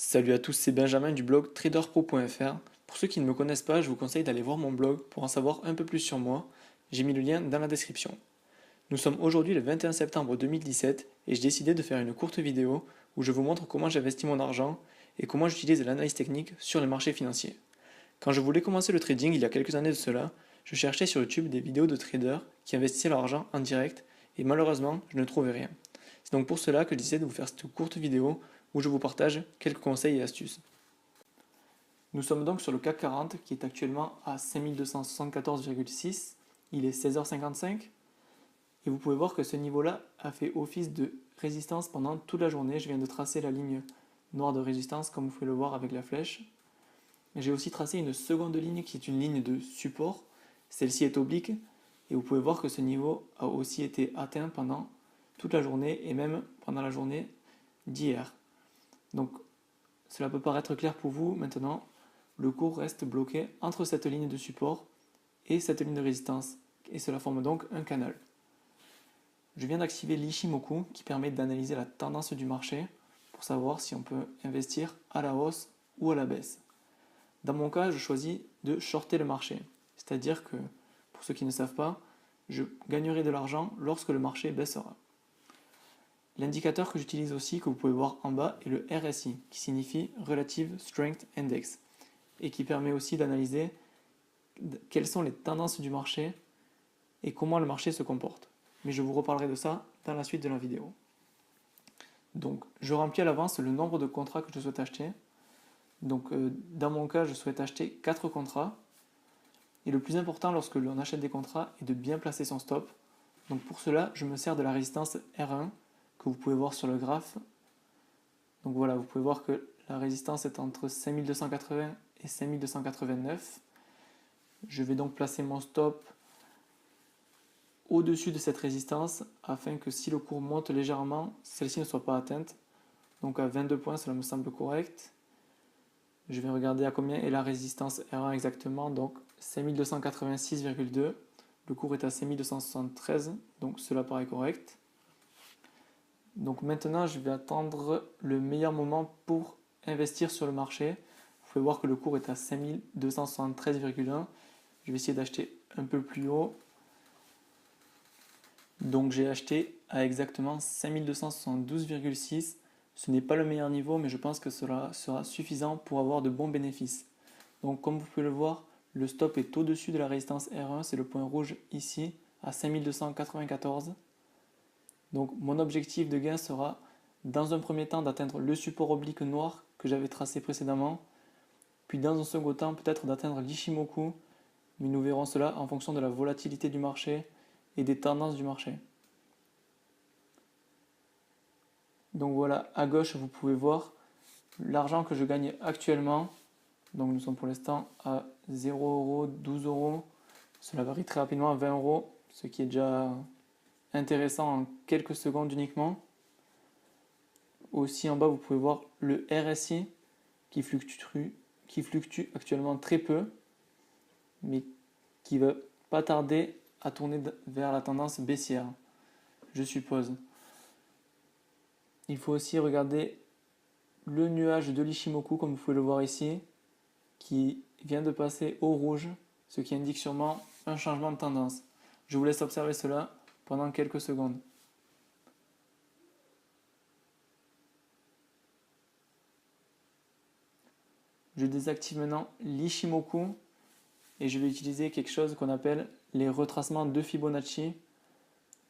Salut à tous, c'est Benjamin du blog traderpro.fr. Pour ceux qui ne me connaissent pas, je vous conseille d'aller voir mon blog pour en savoir un peu plus sur moi. J'ai mis le lien dans la description. Nous sommes aujourd'hui le 21 septembre 2017 et j'ai décidé de faire une courte vidéo où je vous montre comment j'investis mon argent et comment j'utilise l'analyse technique sur les marchés financiers. Quand je voulais commencer le trading il y a quelques années de cela, je cherchais sur YouTube des vidéos de traders qui investissaient leur argent en direct et malheureusement je ne trouvais rien. C'est donc pour cela que j'ai décidé de vous faire cette courte vidéo où je vous partage quelques conseils et astuces. Nous sommes donc sur le CAC 40 qui est actuellement à 5274,6. Il est 16h55 et vous pouvez voir que ce niveau-là a fait office de résistance pendant toute la journée. Je viens de tracer la ligne noire de résistance comme vous pouvez le voir avec la flèche. J'ai aussi tracé une seconde ligne qui est une ligne de support. Celle-ci est oblique et vous pouvez voir que ce niveau a aussi été atteint pendant toute la journée et même pendant la journée d'hier. Donc cela peut paraître clair pour vous maintenant. Le cours reste bloqué entre cette ligne de support et cette ligne de résistance et cela forme donc un canal. Je viens d'activer l'Ichimoku qui permet d'analyser la tendance du marché pour savoir si on peut investir à la hausse ou à la baisse. Dans mon cas, je choisis de shorter le marché, c'est-à-dire que, pour ceux qui ne savent pas, je gagnerai de l'argent lorsque le marché baissera. L'indicateur que j'utilise aussi, que vous pouvez voir en bas, est le RSI, qui signifie Relative Strength Index, et qui permet aussi d'analyser quelles sont les tendances du marché et comment le marché se comporte. Mais je vous reparlerai de ça dans la suite de la vidéo. Donc, je remplis à l'avance le nombre de contrats que je souhaite acheter. Donc, dans mon cas, je souhaite acheter 4 contrats. Et le plus important lorsque l'on achète des contrats est de bien placer son stop. Donc, pour cela, je me sers de la résistance R1 que vous pouvez voir sur le graphe. Donc voilà, vous pouvez voir que la résistance est entre 5280 et 5289. Je vais donc placer mon stop au-dessus de cette résistance afin que si le cours monte légèrement, celle-ci ne soit pas atteinte. Donc à 22 points, cela me semble correct. Je vais regarder à combien est la résistance R1 exactement, donc 5286,2. Le cours est à 5273, donc cela paraît correct. Donc maintenant, je vais attendre le meilleur moment pour investir sur le marché. Vous pouvez voir que le cours est à 5273,1. Je vais essayer d'acheter un peu plus haut. Donc j'ai acheté à exactement 5272,6. Ce n'est pas le meilleur niveau, mais je pense que cela sera suffisant pour avoir de bons bénéfices. Donc comme vous pouvez le voir, le stop est au-dessus de la résistance R1, c'est le point rouge ici, à 5294. Donc mon objectif de gain sera dans un premier temps d'atteindre le support oblique noir que j'avais tracé précédemment, puis dans un second temps peut-être d'atteindre l'Ichimoku, mais nous verrons cela en fonction de la volatilité du marché et des tendances du marché. Donc voilà, à gauche vous pouvez voir l'argent que je gagne actuellement. Donc nous sommes pour l'instant à 0 €, 12 €. Cela varie très rapidement à 20 €, ce qui est déjà intéressant en quelques secondes uniquement. Aussi en bas vous pouvez voir le RSI qui fluctue actuellement très peu, mais qui va pas tarder à tourner vers la tendance baissière, je suppose. Il faut aussi regarder le nuage de l'Ichimoku, comme vous pouvez le voir ici, qui vient de passer au rouge, ce qui indique sûrement un changement de tendance. Je vous laisse observer cela pendant quelques secondes. Je désactive maintenant l'Ichimoku et je vais utiliser quelque chose qu'on appelle les retracements de Fibonacci,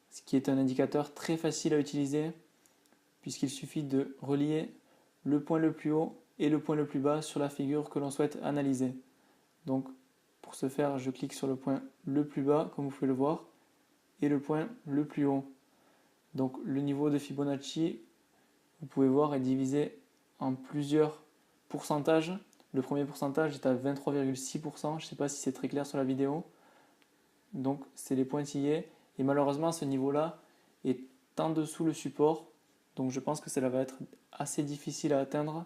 ce qui est un indicateur très facile à utiliser puisqu'il suffit de relier le point le plus haut et le point le plus bas sur la figure que l'on souhaite analyser. Donc pour ce faire, je clique sur le point le plus bas, comme vous pouvez le voir, et le point le plus haut. Donc le niveau de Fibonacci, vous pouvez voir, est divisé en plusieurs pourcentages. Le premier pourcentage est à 23,6%, je ne sais pas si c'est très clair sur la vidéo. Donc c'est les pointillés, et malheureusement ce niveau-là est en dessous le support, donc je pense que cela va être assez difficile à atteindre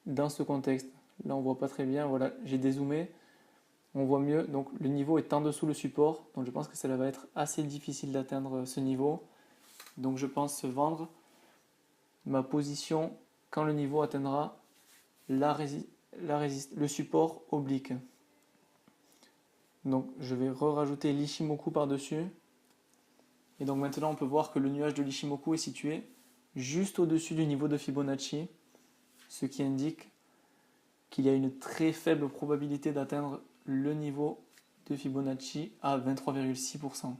dans ce contexte. Là on voit pas très bien, voilà, j'ai dézoomé, on voit mieux, donc le niveau est en dessous le support, donc je pense que cela va être assez difficile d'atteindre ce niveau. Donc je pense vendre ma position quand le niveau atteindra le support oblique. Donc je vais rajouter l'Ichimoku par-dessus. Et donc maintenant on peut voir que le nuage de l'Ichimoku est situé juste au-dessus du niveau de Fibonacci, ce qui indique qu'il y a une très faible probabilité d'atteindre le niveau de Fibonacci à 23,6%.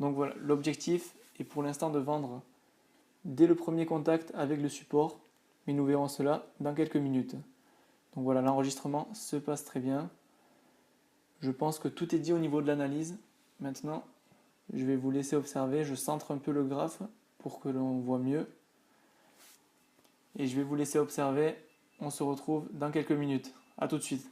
Donc voilà, l'objectif est pour l'instant de vendre dès le premier contact avec le support, mais nous verrons cela dans quelques minutes. Donc voilà, l'enregistrement se passe très bien. Je pense que tout est dit au niveau de l'analyse. Maintenant, je vais vous laisser observer. Je centre un peu le graphe pour que l'on voit mieux. Et je vais vous laisser observer. On se retrouve dans quelques minutes. A tout de suite.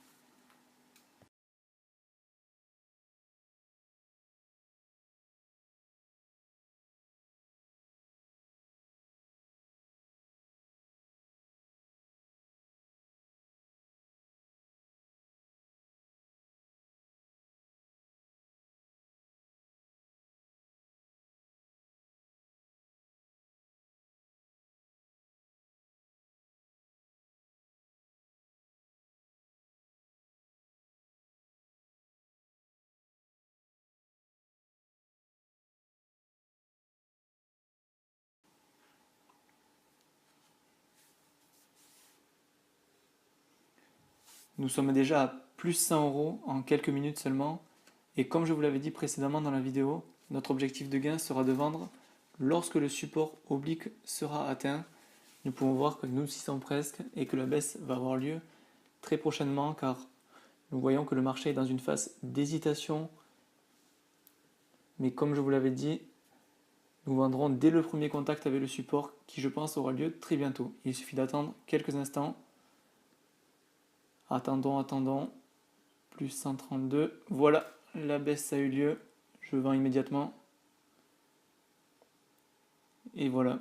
Nous sommes déjà à plus 100 € en quelques minutes seulement. Et comme je vous l'avais dit précédemment dans la vidéo, notre objectif de gain sera de vendre lorsque le support oblique sera atteint. Nous pouvons voir que nous y sommes presque et que la baisse va avoir lieu très prochainement car nous voyons que le marché est dans une phase d'hésitation. Mais comme je vous l'avais dit, nous vendrons dès le premier contact avec le support qui je pense aura lieu très bientôt. Il suffit d'attendre quelques instants. Attendons. Plus 132. Voilà, la baisse a eu lieu. Je vends immédiatement. Et voilà.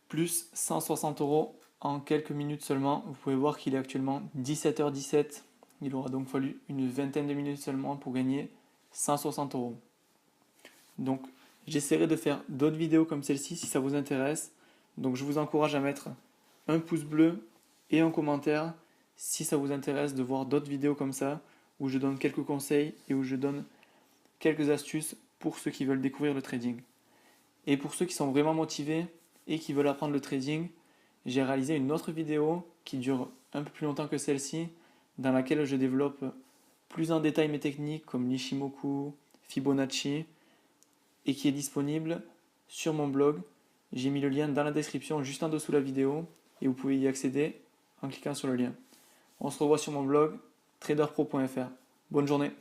Plus 160 € en quelques minutes seulement. Vous pouvez voir qu'il est actuellement 17h17. Il aura donc fallu une vingtaine de minutes seulement pour gagner 160 €. Donc j'essaierai de faire d'autres vidéos comme celle-ci si ça vous intéresse. Donc je vous encourage à mettre un pouce bleu et un commentaire si ça vous intéresse de voir d'autres vidéos comme ça où je donne quelques conseils et où je donne quelques astuces pour ceux qui veulent découvrir le trading. Et pour ceux qui sont vraiment motivés et qui veulent apprendre le trading, j'ai réalisé une autre vidéo qui dure un peu plus longtemps que celle-ci, dans laquelle je développe plus en détail mes techniques comme l'Ichimoku, Fibonacci, et qui est disponible sur mon blog. J'ai mis le lien dans la description juste en dessous de la vidéo et vous pouvez y accéder en cliquant sur le lien. On se revoit sur mon blog traderpro.fr. Bonne journée.